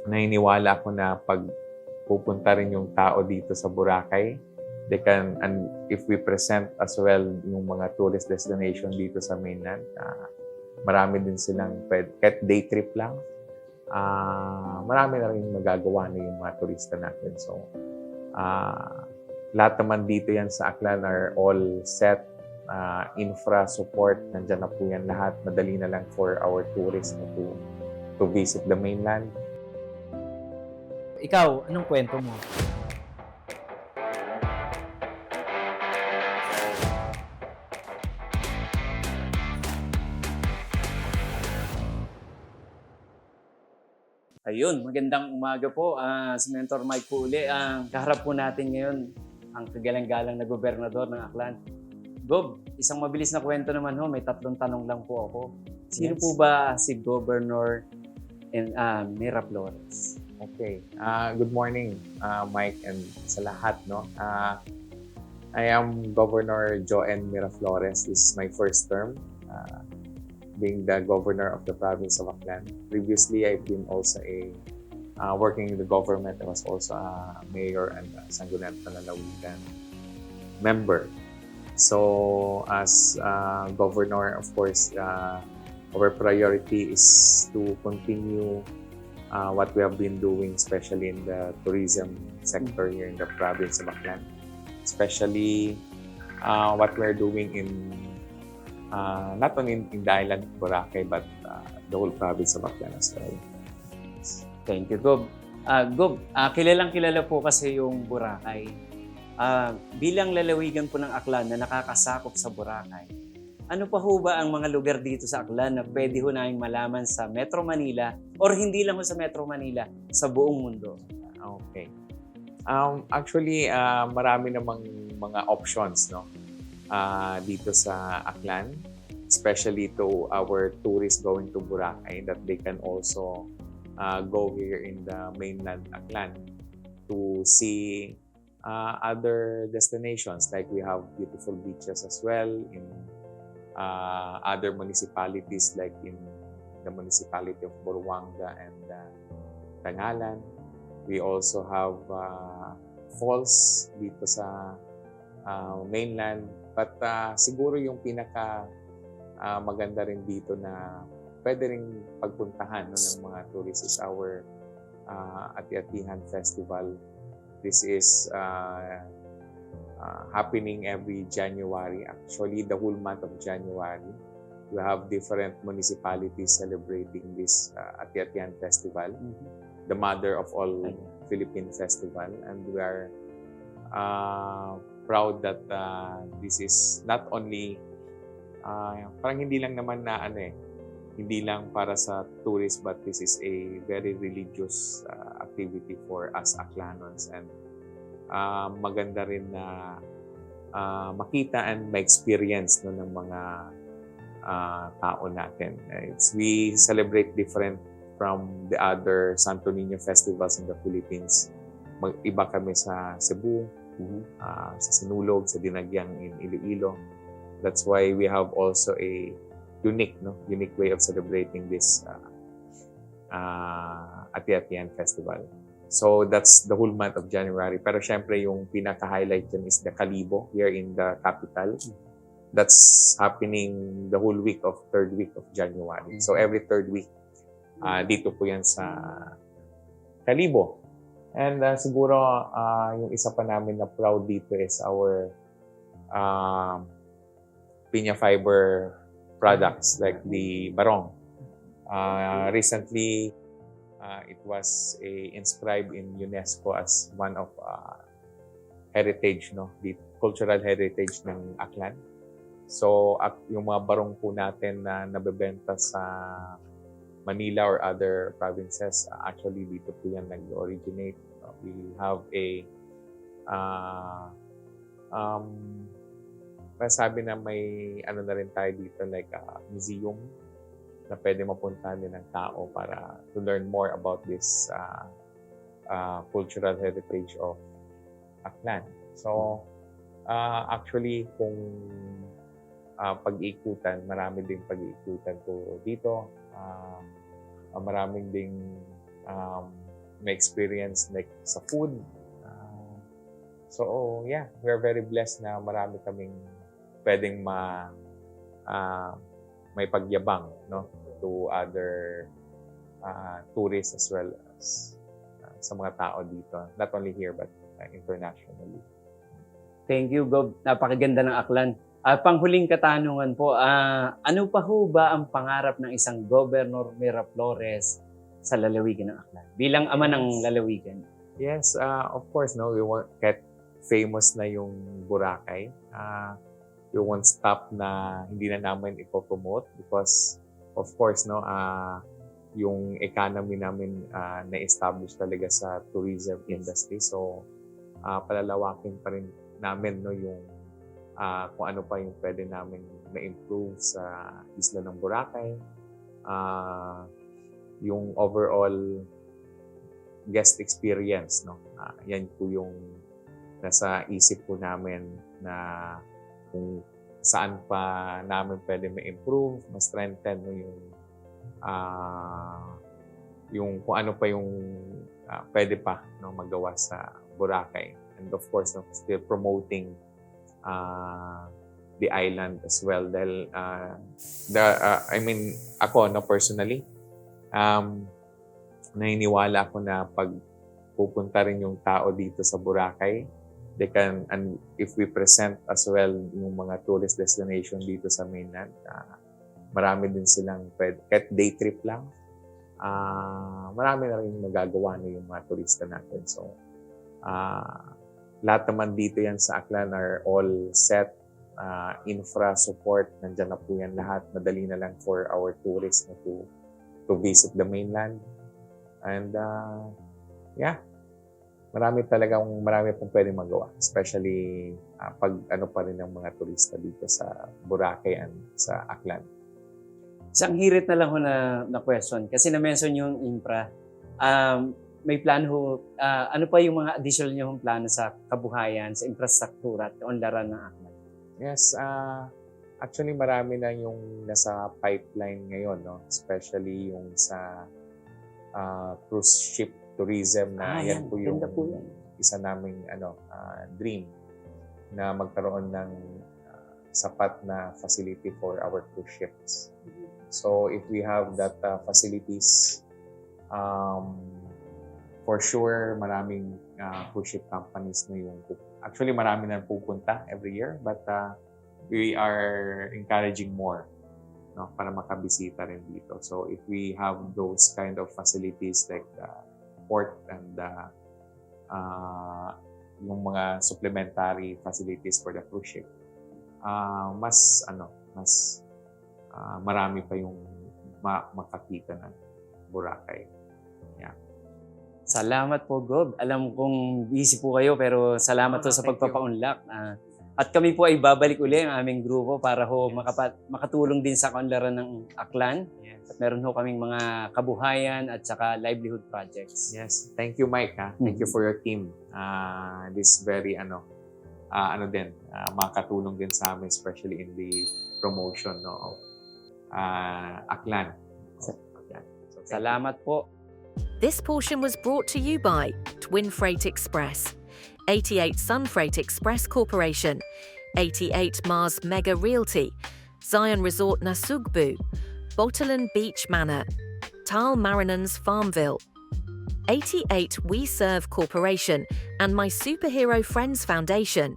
naniniwala ako na pag pupunta rin yung tao dito sa Boracay, they can, and if we present as well yung mga tourist destination dito sa mainland, marami din silang kahit day trip lang, marami na rin magagawa na yung mga turista natin. So, lahat naman dito yan sa Aklan are all set. Infra support, nandyan na po yan lahat. Madali na lang for our tourists na to visit the mainland. Ikaw, anong kwento mo? Ayun, magandang umaga po. Si Mentor Mike po uli. Kaharap po natin ngayon ang kagalang-galang na gobernador ng Aklan. Gob, isang mabilis na kwento naman ho. May 3 tanong lang po ako. Sino Yes. po ba si Governor Miraflores? Okay. Good morning, Mike, and sa lahat, no? I am Governor Joen Miraflores. This is my first term, being the governor of the province of Aklan. Previously, I've been also working in the government. I was also a mayor and a Sangguniang Panlalawigan member. So, as governor, of course, our priority is to continue what we have been doing, especially in the tourism sector here in the province of Aklan. Especially what we're doing in not only in the island of Boracay, but the whole province of Aklan as well. Thank you, Gob. Gob, kilalang kilala po kasi yung Boracay. Bilang lalawigan po ng Aklan na nakakasakop sa Boracay, ano pa ho ba ang mga lugar dito sa Aklan na pwede ho namin malaman sa Metro Manila or hindi lang ho sa Metro Manila, sa buong mundo? Okay. Actually, marami namang mga options, no? Dito sa Aklan, especially to our tourists going to Boracay, that they can also go here in the mainland Aklan to see other destinations. Like we have beautiful beaches as well in other municipalities, like in the municipality of Boruanga and Tangalan. We also have falls dito sa mainland. But siguro yung pinaka maganda rin dito na pwede rin pagpuntahan, no, ng mga tourists is our Ati-Atihan Festival. This is happening every January. Actually, the whole month of January, we have different municipalities celebrating this Ati-Atihan Festival, the mother of all Philippine festival, and we are proud that this is not only parang hindi lang naman na hindi lang para sa tourists, but this is a very religious activity for us Aklanons, and maganda rin na makita and ma-experience, no, ng mga tao natin. We celebrate different from the other Santo Niño festivals in the Philippines. Iba kami sa Cebu, sa Sinulog, sa Dinagyang in Iloilo. That's why we have also a unique way of celebrating this Ati-Atihan Festival. So that's the whole month of January. Pero syempre yung pinaka-highlight dyan is the Kalibo here in the capital. That's happening the whole week of 3rd week of January. So every 3rd week, dito po yan sa Kalibo. And siguro yung isa pa namin na proud dito is our piña fiber products like the barong. Recently, it was inscribed in UNESCO as one of heritage, no, the cultural heritage ng Aklan. So, yung mga barong po natin na nabebenta sa Manila or other provinces, actually dito po yan nag-originate. We have a sabi na may na rin tayo dito, like a museum na pwede mapuntahan din ng tao para to learn more about this cultural heritage of Aklan. So, actually, kung pag-iikutan, marami din pag-iikutan po dito. Maraming ding may experience like sa food. So yeah, we are very blessed na marami kaming pwedeng may pagyabang, no, to other tourists as well as sa mga tao dito, not only here but internationally. Thank you, Gob. Napakaganda ng Aklan. Panghuling katanungan po, ano pa ho ba ang pangarap ng isang Governor Miraflores sa lalawigan ng Aklan? Bilang ama ng lalawigan. Yes, of course, no, we want kahit famous na yung Boracay. We won't stop na hindi na namin ipopromote because of course, no, yung economy namin na-establish talaga sa tourism industry. So, palalawakin pa rin namin, no, yung kung ano pa yung pwede namin ma-improve sa isla ng Boracay. Yung overall guest experience, no. Yan po yung nasa isip po namin na kung saan pa namin pwede ma-improve, ma-strengthen, no, yung kung ano pa yung pwede pa, no, magawa sa Boracay. And of course, no, still promoting the island as well. Dahil, I mean, ako, no, personally, naniniwala ako na pag pupunta rin yung tao dito sa Boracay, they can, and if we present as well yung mga tourist destination dito sa mainland, marami din silang pwede, kahit day trip lang, marami na rin magagawa na yung mga turista natin. So, lahat naman dito yan sa Aklan are all set. Infra support, nandyan na po yan lahat. Madali na lang for our tourists na to visit the mainland. And yeah, marami pong pwedeng magawa. Especially pag ano pa rin ng mga turista dito sa Boracay and sa Aklan. Isang hirit na lang ho na question. Kasi na-mention yung infra. May plano ho, ano pa yung mga additional nyo plano sa kabuhayan, sa infrastruktura at kaunlaran ng Aklan? Yes, actually marami na yung nasa pipeline ngayon, no? Especially yung sa cruise ship tourism na yan po yung isa naming dream na magkaroon ng sapat na facility for our cruise ships. So if we have that facilities, for sure, maraming cruise ship companies na yung... Actually, marami na pupunta every year, but we are encouraging more, no, para makabisita rin dito. So, if we have those kind of facilities like the port and yung mga supplementary facilities for the cruise ship, mas marami pa yung makakita ng Boracay. Yeah. Salamat po, Gob. Alam kong busy po kayo pero salamat po sa pagpapaunlak. At kami po ay babalik uli ang aming grupo para ho makatulong din sa kaunlaran ng Aklan. Yes. At meron ho kaming mga kabuhayan at saka livelihood projects. Yes. Thank you, Mike. Thank you for your team. This very makatulong din sa amin, especially in the promotion, no, of Aklan. So, Salamat po. This portion was brought to you by Twin Freight Express, 88 Sun Freight Express Corporation, 88 Mars Mega Realty, Zion Resort Nasugbu, Bottolin Beach Manor, Tal Marinans Farmville, 88 We Serve Corporation, and My Superhero Friends Foundation.